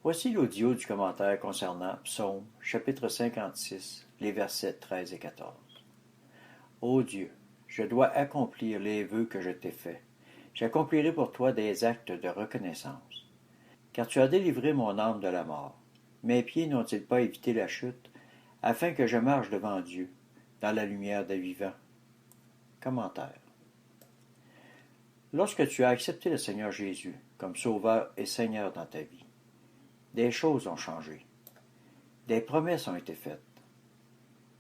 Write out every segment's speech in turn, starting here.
Voici l'audio du commentaire concernant Psaume, chapitre 56, les versets 13 et 14. Ô Dieu, je dois accomplir les vœux que je t'ai faits. J'accomplirai pour toi des actes de reconnaissance. Car tu as délivré mon âme de la mort. Mes pieds n'ont-ils pas évité la chute, afin que je marche devant Dieu, dans la lumière des vivants? Commentaire. Lorsque tu as accepté le Seigneur Jésus comme Sauveur et Seigneur dans ta vie, des choses ont changé. Des promesses ont été faites.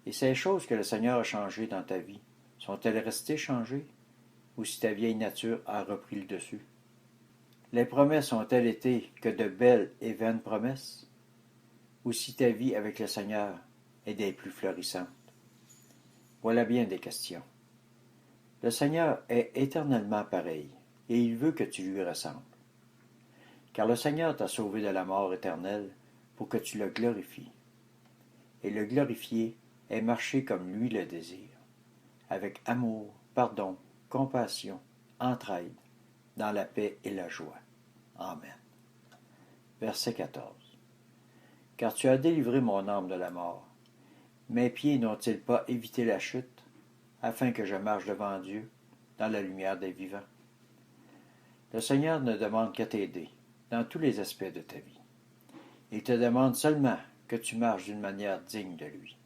Et ces choses que le Seigneur a changées dans ta vie, sont-elles restées changées, ou si ta vieille nature a repris le dessus? Les promesses ont-elles été que de belles et vaines promesses, ou si ta vie avec le Seigneur est des plus florissantes? Voilà bien des questions. Le Seigneur est éternellement pareil, et il veut que tu lui ressembles. Car le Seigneur t'a sauvé de la mort éternelle pour que tu le glorifies. Et le glorifier est marcher comme lui le désire, avec amour, pardon, compassion, entraide, dans la paix et la joie. Amen. Verset 14. Car tu as délivré mon âme de la mort. Mes pieds n'ont-ils pas évité la chute, afin que je marche devant Dieu, dans la lumière des vivants? Le Seigneur ne demande qu'à t'aider, dans tous les aspects de ta vie. Il te demande seulement que tu marches d'une manière digne de lui.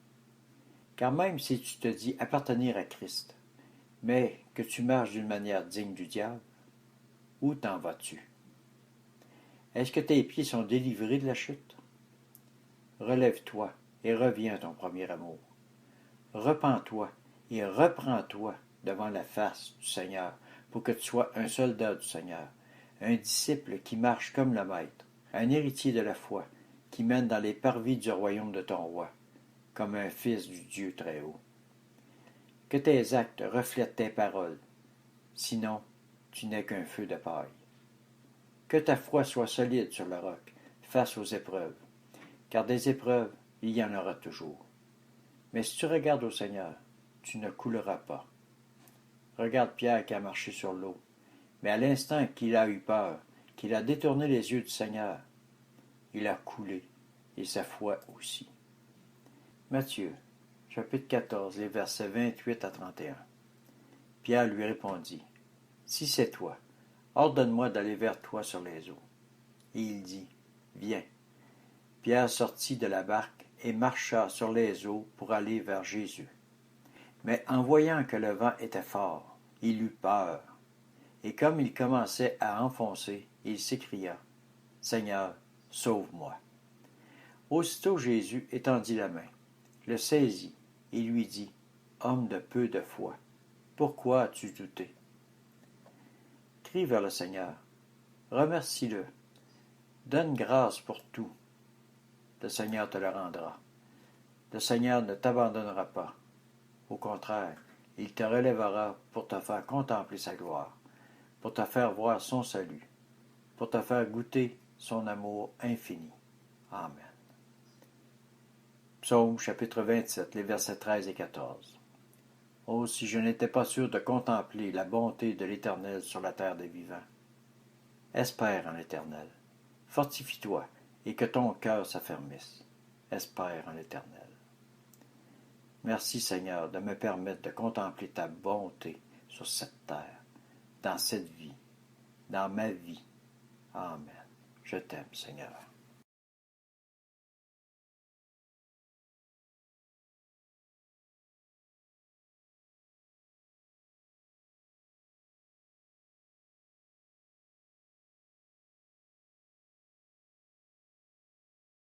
Car même si tu te dis appartenir à Christ, mais que tu marches d'une manière digne du diable, où t'en vas-tu? Est-ce que tes pieds sont délivrés de la chute? Relève-toi et reviens à ton premier amour. Repens-toi et reprends-toi devant la face du Seigneur pour que tu sois un soldat du Seigneur, un disciple qui marche comme le Maître, un héritier de la foi qui mène dans les parvis du royaume de ton roi, comme un fils du Dieu très haut. Que tes actes reflètent tes paroles, sinon tu n'es qu'un feu de paille. Que ta foi soit solide sur le roc, face aux épreuves, car des épreuves, il y en aura toujours. Mais si tu regardes au Seigneur, tu ne couleras pas. Regarde Pierre qui a marché sur l'eau, mais à l'instant qu'il a eu peur, qu'il a détourné les yeux du Seigneur, il a coulé, et sa foi aussi. Matthieu, chapitre 14, les versets 28 à 31. Pierre lui répondit, « Si c'est toi, ordonne-moi d'aller vers toi sur les eaux. » Et il dit, « Viens. » Pierre sortit de la barque et marcha sur les eaux pour aller vers Jésus. Mais en voyant que le vent était fort, il eut peur. Et comme il commençait à enfoncer, il s'écria, « Seigneur, sauve-moi. » Aussitôt Jésus étendit la main, le saisit et lui dit, « Homme de peu de foi, pourquoi as-tu douté? » Crie vers le Seigneur, remercie-le, donne grâce pour tout. Le Seigneur te le rendra. Le Seigneur ne t'abandonnera pas. Au contraire, il te relèvera pour te faire contempler sa gloire, pour te faire voir son salut, pour te faire goûter son amour infini. Amen. Psaume chapitre 27, les versets 13 et 14. Oh, si je n'étais pas sûr de contempler la bonté de l'Éternel sur la terre des vivants. Espère en l'Éternel. Fortifie-toi et que ton cœur s'affermisse. Espère en l'Éternel. Merci Seigneur de me permettre de contempler ta bonté sur cette terre, dans cette vie, dans ma vie. Amen. Je t'aime Seigneur.